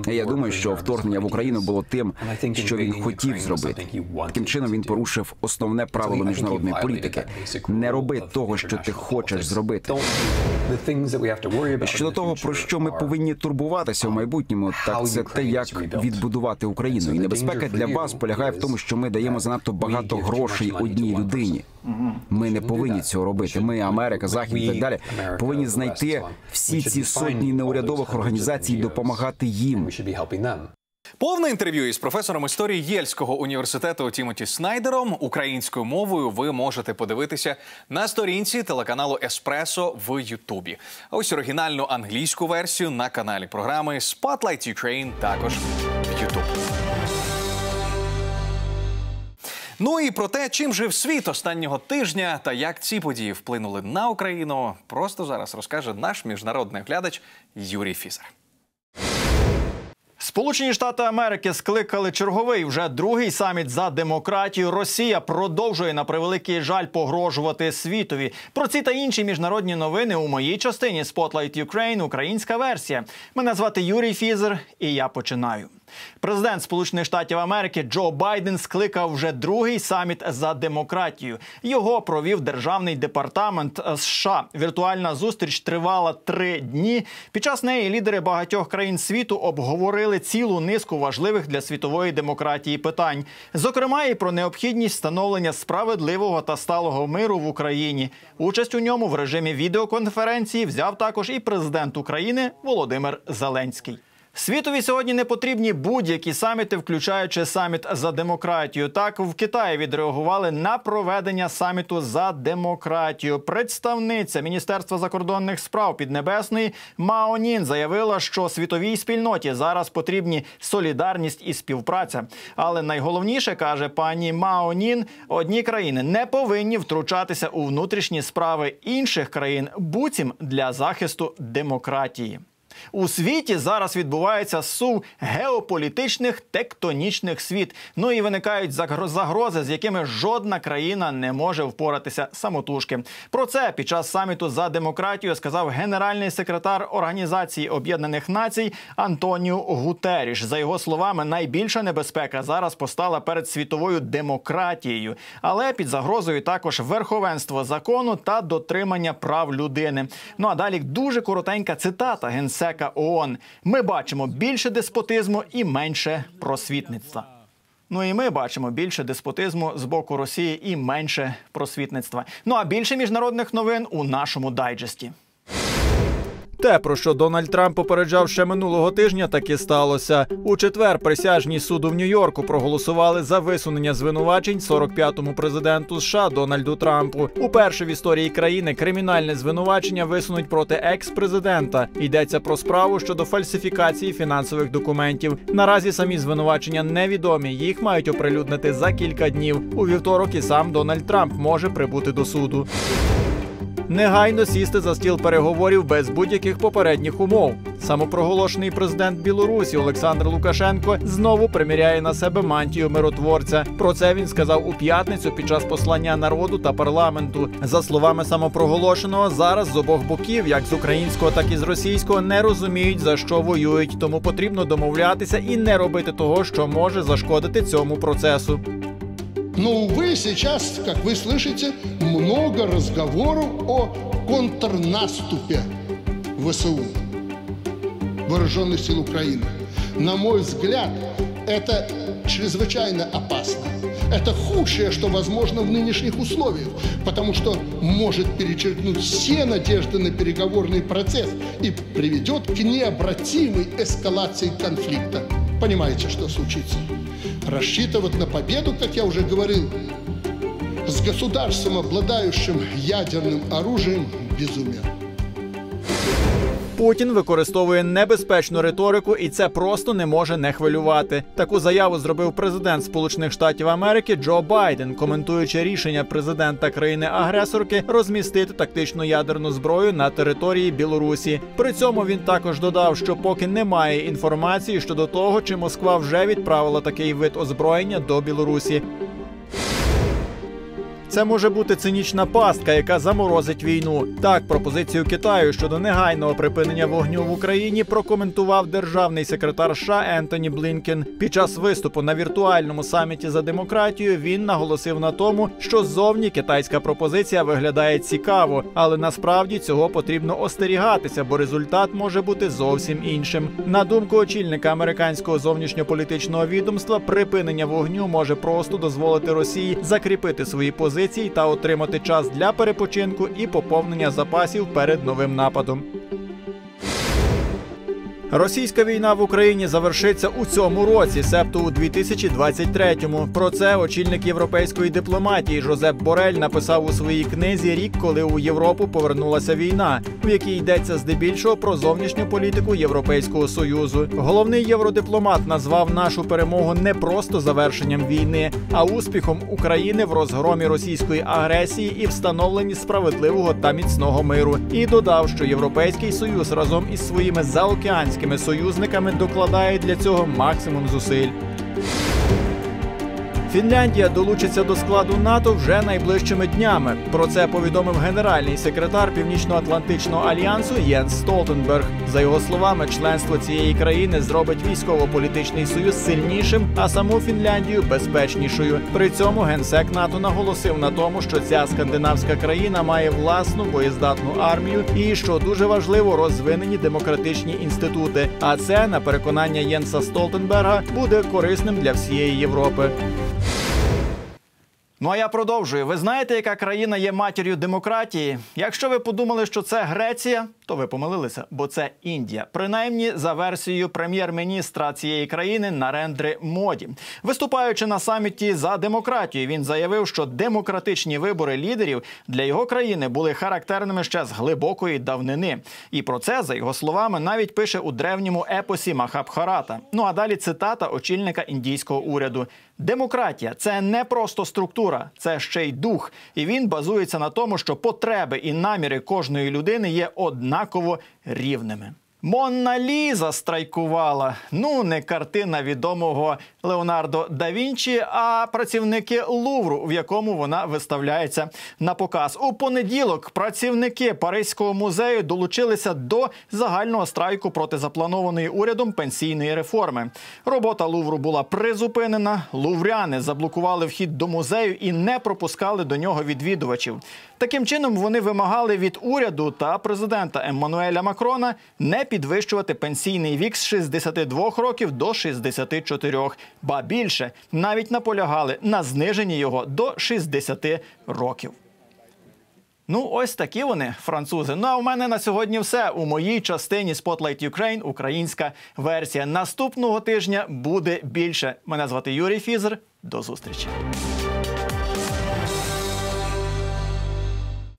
Я думаю, що вторгнення в Україну було тим, що він хотів зробити. Таким чином він порушив основне правило міжнародної політики – не роби того, що ти хочеш зробити. Щодо того, про що ми повинні турбуватися в майбутньому, так це те, як відбудувати Україну. І небезпека для вас полягає в тому, що ми даємо занадто багато грошей одній людині. Ми не повинні цього робити. Ми, Америка, Захід і так далі, повинні знайти всі ці сотні неурядових організацій і допомагати їм. Повне інтерв'ю із професором історії Єльського університету Тімоті Снайдером українською мовою ви можете подивитися на сторінці телеканалу «Еспресо» в Ютубі. А ось оригінальну англійську версію на каналі програми Spotlight Ukraine також в Ютуб. Ну і про те, чим жив світ останнього тижня та як ці події вплинули на Україну, просто зараз розкаже наш міжнародний оглядач Юрій Фізер. Сполучені Штати Америки скликали черговий, вже другий саміт за демократію. Росія продовжує, на превеликий жаль, погрожувати світові. Про ці та інші міжнародні новини у моїй частині Spotlight Ukraine, українська версія. Мене звати Юрій Фізер і я починаю. Президент Сполучених Штатів Америки Джо Байден скликав вже другий саміт за демократію. Його провів Державний департамент США. Віртуальна зустріч тривала 3 дні. Під час неї лідери багатьох країн світу обговорили цілу низку важливих для світової демократії питань. Зокрема, і про необхідність встановлення справедливого та сталого миру в Україні. Участь у ньому в режимі відеоконференції взяв також і президент України Володимир Зеленський. Світові сьогодні не потрібні будь-які саміти, включаючи саміт за демократію. Так, в Китаї відреагували на проведення саміту за демократію. Представниця Міністерства закордонних справ Піднебесної Мао Нін заявила, що світовій спільноті зараз потрібні солідарність і співпраця. Але найголовніше, каже пані Мао Нін, одні країни не повинні втручатися у внутрішні справи інших країн, буцім для захисту демократії. У світі зараз відбувається сув геополітичних тектонічних світ. Ну і виникають загрози, з якими жодна країна не може впоратися самотужки. Про це під час саміту за демократію сказав генеральний секретар Організації Об'єднаних Націй Антоніо Гутерріш. За його словами, найбільша небезпека зараз постала перед світовою демократією. Але під загрозою також верховенство закону та дотримання прав людини. Ну а далі дуже коротенька цитата генсека ООН. Ми бачимо більше деспотизму і менше просвітництва. Ну і ми бачимо більше деспотизму з боку Росії і менше просвітництва. Ну а більше міжнародних новин у нашому дайджесті. Те, про що Дональд Трамп попереджав ще минулого тижня, таки сталося. У четвер присяжні суду в Нью-Йорку проголосували за висунення звинувачень 45-му президенту США Дональду Трампу. Уперше в історії країни кримінальне звинувачення висунуть проти екс-президента. Йдеться про справу щодо фальсифікації фінансових документів. Наразі самі звинувачення невідомі. Їх мають оприлюднити за кілька днів. У вівторок і сам Дональд Трамп може прибути до суду. Негайно сісти за стіл переговорів без будь-яких попередніх умов. Самопроголошений президент Білорусі Олександр Лукашенко знову приміряє на себе мантію миротворця. Про це він сказав у п'ятницю під час послання народу та парламенту. За словами самопроголошеного, зараз з обох боків, як з українського, так і з російського, не розуміють, за що воюють. Тому потрібно домовлятися і не робити того, що може зашкодити цьому процесу. Но, увы, сейчас, как вы слышите, много разговоров о контрнаступе ВСУ, Вооруженных сил Украины. На мой взгляд, это чрезвычайно опасно. Это худшее, что возможно в нынешних условиях, потому что может перечеркнуть все надежды на переговорный процесс и приведет к необратимой эскалации конфликта. Понимаете, что случится? Рассчитывать на победу, как я уже говорил, с государством, обладающим ядерным оружием, безумие. Путін використовує небезпечну риторику, і це просто не може не хвилювати. Таку заяву зробив президент Сполучених Штатів Америки Джо Байден, коментуючи рішення президента країни-агресорки розмістити тактичну ядерну зброю на території Білорусі. При цьому він також додав, що поки немає інформації щодо того, чи Москва вже відправила такий вид озброєння до Білорусі. Це може бути цинічна пастка, яка заморозить війну. Так, пропозицію Китаю щодо негайного припинення вогню в Україні прокоментував державний секретар США Ентоні Блінкен. Під час виступу на віртуальному саміті за демократію він наголосив на тому, що ззовні китайська пропозиція виглядає цікаво, але насправді цього потрібно остерігатися, бо результат може бути зовсім іншим. На думку очільника американського зовнішньополітичного відомства, припинення вогню може просто дозволити Росії закріпити свої позиції та отримати час для перепочинку і поповнення запасів перед новим нападом. Російська війна в Україні завершиться у цьому році, себто у 2023-му. Про це очільник європейської дипломатії Жозеп Борель написав у своїй книзі «Рік, коли у Європу повернулася війна», в якій йдеться здебільшого про зовнішню політику Європейського Союзу. Головний євродипломат назвав нашу перемогу не просто завершенням війни, а успіхом України в розгромі російської агресії і встановленні справедливого та міцного миру. І додав, що Європейський Союз разом із своїми заокеанськими союзниками докладає для цього максимум зусиль. Фінляндія долучиться до складу НАТО вже найближчими днями. Про це повідомив генеральний секретар Північно-Атлантичного альянсу Єнс Столтенберг. За його словами, членство цієї країни зробить військово-політичний союз сильнішим, а саму Фінляндію безпечнішою. При цьому генсек НАТО наголосив на тому, що ця скандинавська країна має власну боєздатну армію і, що дуже важливо, розвинені демократичні інститути. А це, на переконання Єнса Столтенберга, буде корисним для всієї Європи. Ну а я продовжую. Ви знаєте, яка країна є матір'ю демократії? Якщо ви подумали, що це Греція, то ви помилилися, бо це Індія. Принаймні, за версією прем'єр-міністра цієї країни Нарендри Моді. Виступаючи на саміті за демократію, він заявив, що демократичні вибори лідерів для його країни були характерними ще з глибокої давнини. І про це, за його словами, навіть пише у древньому епосі Махабхарата. Ну а далі цитата очільника індійського уряду. «Демократія – це не просто структура, це ще й дух. І він базується на тому, що потреби і наміри кожної людини є однаково рівними». Монна Ліза страйкувала. Ну, не картина відомого Леонардо да Вінчі, а працівники Лувру, в якому вона виставляється на показ. У понеділок працівники Паризького музею долучилися до загального страйку проти запланованої урядом пенсійної реформи. Робота Лувру була призупинена, лувряни заблокували вхід до музею і не пропускали до нього відвідувачів. Таким чином, вони вимагали від уряду та президента Еммануеля Макрона не підвищувати пенсійний вік з 62 років до 64. Ба більше, навіть наполягали на зниженні його до 60 років. Ну, ось такі вони, французи. Ну, а у мене на сьогодні все. У моїй частині Spotlight Ukraine українська версія. Наступного тижня буде більше. Мене звати Юрій Фізер. До зустрічі.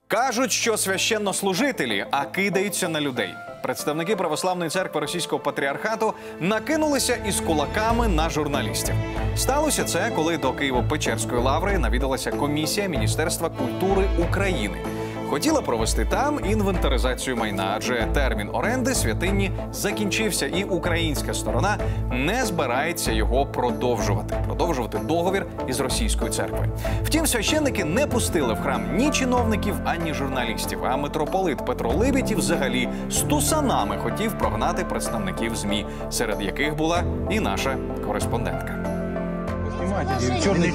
Кажуть, що священнослужителі, а кидаються на людей. Представники Православної церкви Російського патріархату накинулися із кулаками на журналістів. Сталося це, коли до Києво-Печерської лаври навідалася комісія Міністерства культури України. Хотіла провести там інвентаризацію майна, адже термін оренди святині закінчився, і українська сторона не збирається його продовжувати договір із російською церквою. Втім, священники не пустили в храм ні чиновників, ані журналістів, а митрополит Петро Либідь взагалі з тусанами хотів прогнати представників ЗМІ, серед яких була і наша кореспондентка. Чорний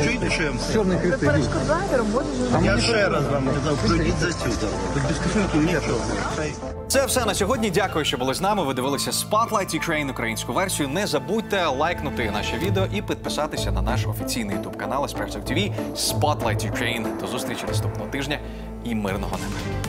хребти. Ви перешкоджаєте роботі журналістів. Я ще раз вам казав, пройдіть за сюди. Тут без кошельки нічого. Це все на сьогодні. Дякую, що були з нами. Ви дивилися Spotlight Ukraine українську версію. Не забудьте лайкнути наше відео і підписатися на наш офіційний ютуб-канал Espresso TV Spotlight Ukraine. До зустрічі наступного тижня і мирного неба.